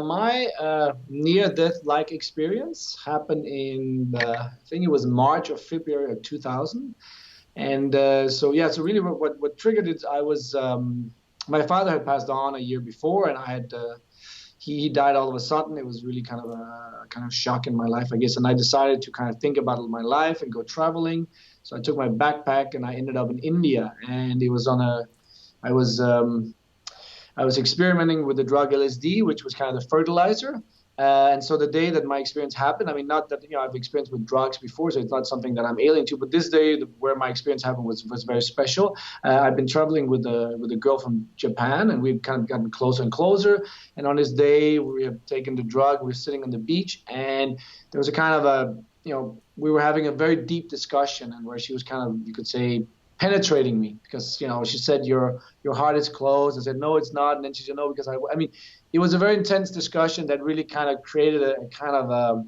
My near-death-like experience happened I think it was March or February of 2000. And so really what triggered it, my father had passed on a year before, and he died all of a sudden. It was really kind of shock in my life, I guess. And I decided to kind of think about my life and go traveling. So I took my backpack and I ended up in India, and I was, I was experimenting with the drug LSD, which was kind of the fertilizer. And so the day that my experience happened, I mean, not that, I've experienced with drugs before, so it's not something that I'm alien to, but this day where my experience happened was very special. I've been traveling with a girl from Japan, and we've kind of gotten closer and closer. And on this day, we have taken the drug, we were sitting on the beach, and there was a kind of we were having a very deep discussion, and where she was kind of, you could say, penetrating me, because she said your heart is closed. I said no, it's not. And then she said no, because I mean, it was a very intense discussion that really kind of created a kind of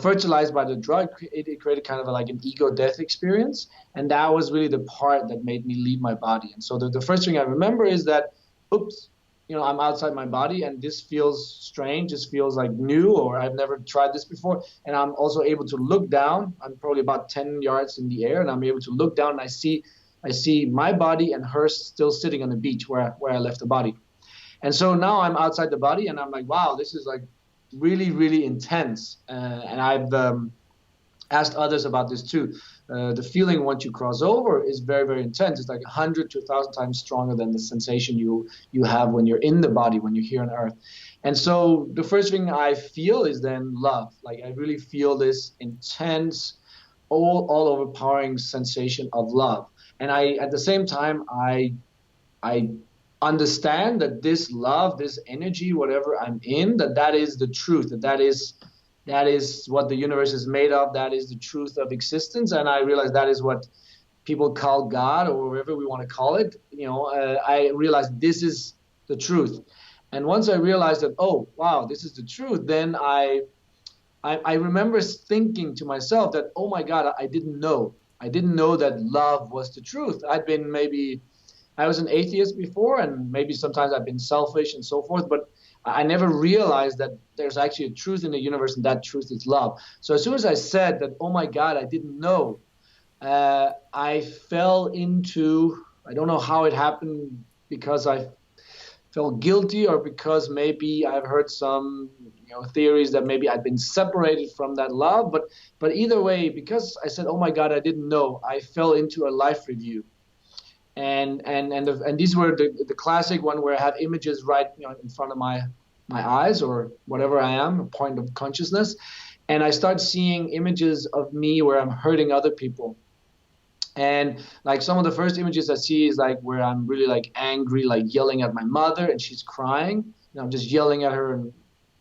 fertilized by the drug. It created kind of like an ego death experience, and that was really the part that made me leave my body. And so the first thing I remember is that, oops, I'm outside my body, and this feels strange. This feels like new, or I've never tried this before. And I'm also able to look down. I'm probably about 10 yards in the air, and I'm able to look down, and I see my body and her still sitting on the beach where I left the body. And so now I'm outside the body, and I'm like, wow, this is like really, really intense. And I've asked others about this too. The feeling once you cross over is very, very intense. It's like 100 to 1,000 times stronger than the sensation you have when you're in the body, when you're here on Earth. And so the first thing I feel is then love. Like I really feel this intense, all overpowering sensation of love. And at the same time, I understand that this love, this energy, whatever I'm in, that is the truth, that is what the universe is made of. That is the truth of existence. And I realize that is what people call God, or whatever we want to call it. I realized this is the truth. And once I realized that, oh, wow, this is the truth, then I remember thinking to myself that, oh my God, I didn't know. I didn't know that love was the truth. I was an atheist before, and maybe sometimes I've been selfish and so forth, but I never realized that there's actually a truth in the universe, and that truth is love. So as soon as I said that, oh my God, I didn't know, I fell into, I don't know how it happened, because I felt guilty, or because maybe I've heard some theories that maybe I've been separated from that love. But either way, because I said, oh my God, I didn't know, I fell into a life review. And these were the classic one where I have images right in front of my eyes, or whatever I am, a point of consciousness, and I start seeing images of me where I'm hurting other people. And like some of the first images I see is like where I'm really like angry, like yelling at my mother, and she's crying. I'm just yelling at her and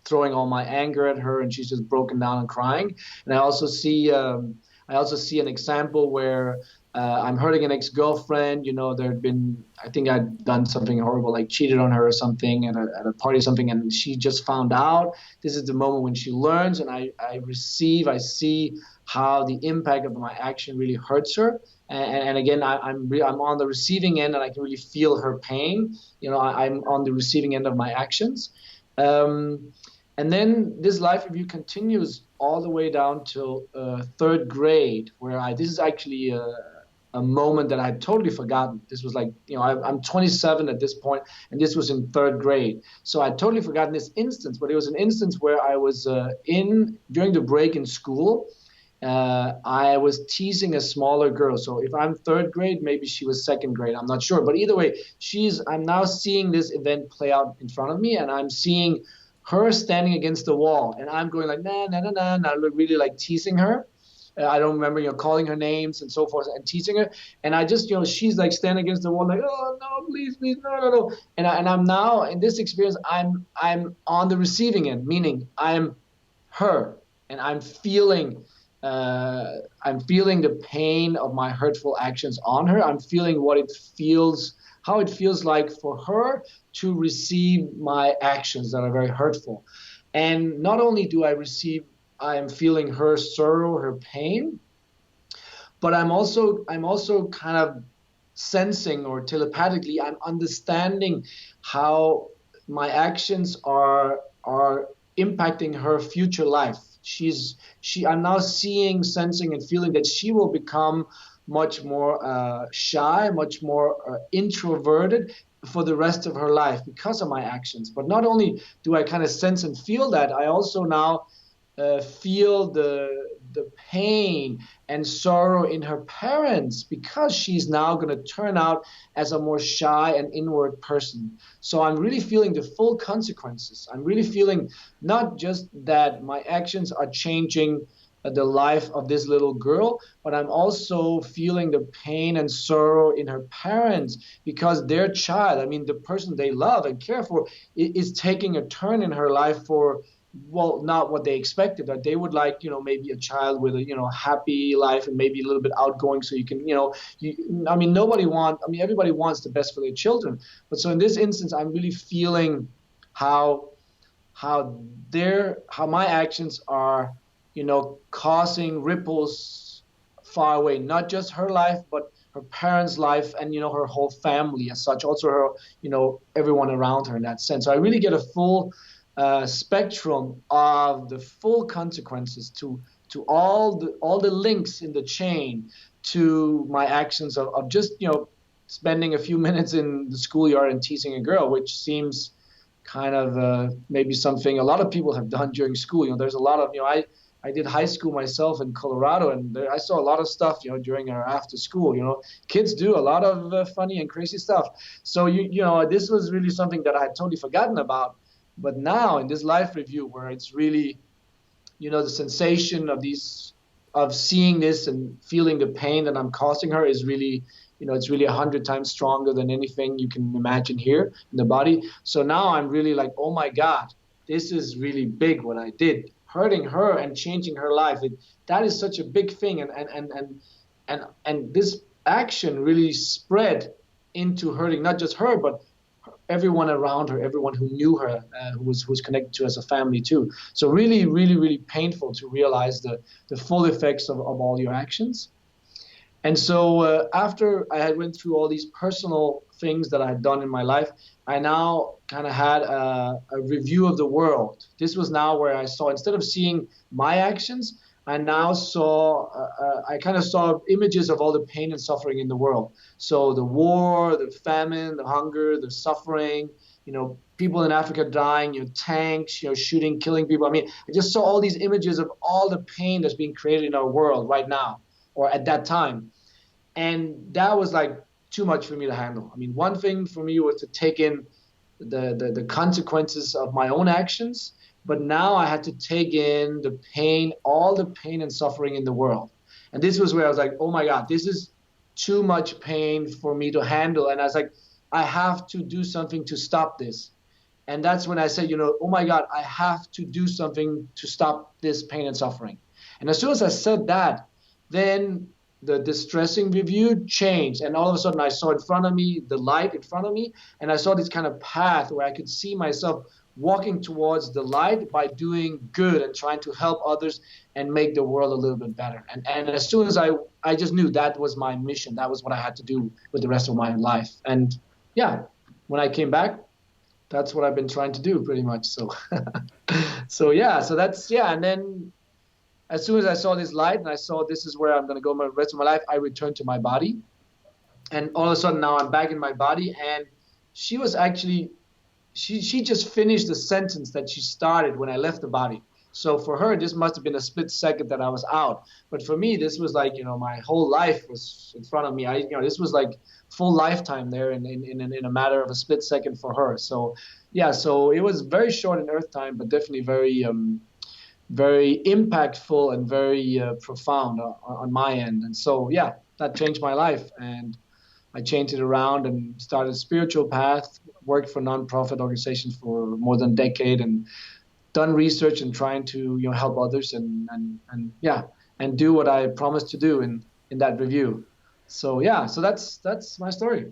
throwing all my anger at her, and she's just broken down and crying. And I also see an example where I'm hurting an ex-girlfriend. I think I'd done something horrible, like cheated on her or something at a party or something, and she just found out. This is the moment when she learns, and I see how the impact of my action really hurts her. And again, I'm on the receiving end, and I can really feel her pain. I'm on the receiving end of my actions. And then this life review continues all the way down till third grade, where this is actually a moment that I had totally forgotten. This was like, I'm 27 at this point, and this was in third grade. So I'd totally forgotten this instance, but it was an instance where I was during the break in school, I was teasing a smaller girl. So if I'm third grade, maybe she was second grade, I'm not sure. But either way, I'm now seeing this event play out in front of me, and I'm seeing her standing against the wall, and I'm going like, nah, nah, nah, nah, nah, really like teasing her. I don't remember, calling her names and so forth and teasing her. And I just, she's like standing against the wall, like, oh no, please, please, no, no, no. And I'm now in this experience, I'm on the receiving end, meaning I'm her, and I'm feeling the pain of my hurtful actions on her. I'm feeling how it feels like for her to receive my actions that are very hurtful. And not only do I am feeling her sorrow, her pain, but I'm also kind of sensing, or telepathically, I'm understanding how my actions are impacting her future life. I'm now seeing, sensing, and feeling that she will become much more shy, much more introverted for the rest of her life because of my actions. But not only do I kind of sense and feel that, I also now feel the pain and sorrow in her parents because she's now going to turn out as a more shy and inward person. So I'm really feeling the full consequences. I'm really feeling not just that my actions are changing the life of this little girl, but I'm also feeling the pain and sorrow in her parents because their child, I mean, the person they love and care for, is taking a turn in her life for, well, not what they expected. That they would like, maybe a child with a, happy life and maybe a little bit outgoing, so you can, I mean, everybody wants the best for their children. But so in this instance, I'm really feeling how how my actions are, causing ripples far away, not just her life, but her parents' life and, her whole family as such, also her, everyone around her in that sense. So I really get a full spectrum of the full consequences to all the links in the chain to my actions of just, spending a few minutes in the schoolyard and teasing a girl, which seems kind of maybe something a lot of people have done during school. There's a lot of, I did high school myself in Colorado, and I saw a lot of stuff, during our after school. Kids do a lot of funny and crazy stuff. So this was really something that I had totally forgotten about. But now in this life review, where it's really, the sensation of seeing this and feeling the pain that I'm causing her is really, it's really 100 times stronger than anything you can imagine here in the body. So now I'm really like, oh my God, this is really big what I did, hurting her and changing her life. That is such a big thing, and this action really spread into hurting not just her, but everyone around her, everyone who knew her, who was connected to as a family too. So really, really, really painful to realize the full effects of all your actions. And so after I had went through all these personal things that I had done in my life, I now kind of had a review of the world. This was now where I saw, instead of seeing my actions, I now saw, I kind of saw images of all the pain and suffering in the world. So the war, the famine, the hunger, the suffering, people in Africa dying, tanks, shooting, killing people. I mean, I just saw all these images of all the pain that's being created in our world right now, or at that time. And that was like too much for me to handle. I mean, one thing for me was to take in the consequences of my own actions, but now I had to take in the pain, all the pain and suffering in the world. And this was where I was like, oh my God, this is too much pain for me to handle. And I was like, I have to do something to stop this. And that's when I said, oh my God, I have to do something to stop this pain and suffering. And as soon as I said that, then the distressing review changed. And all of a sudden I saw in front of me, the light in front of me, and I saw this kind of path where I could see myself walking towards the light by doing good and trying to help others and make the world a little bit better. And as soon as I just knew that was my mission. That was what I had to do with the rest of my life. And yeah, when I came back, that's what I've been trying to do pretty much. So, so that's, yeah. And then as soon as I saw this light and I saw this is where I'm going to go the rest of my life, I returned to my body. And all of a sudden now I'm back in my body. And she was actually, she just finished the sentence that she started when I left the body. So for her, this must have been a split second that I was out. But for me, this was like, my whole life was in front of me. This was like full lifetime there in a matter of a split second for her. So yeah, so it was very short in Earth time, but definitely very, very impactful and very profound on my end. And so, yeah, that changed my life. And I changed it around and started a spiritual path, worked for nonprofit organizations for more than a decade and done research and trying to, help others and do what I promised to do in that review. So, yeah, so that's my story.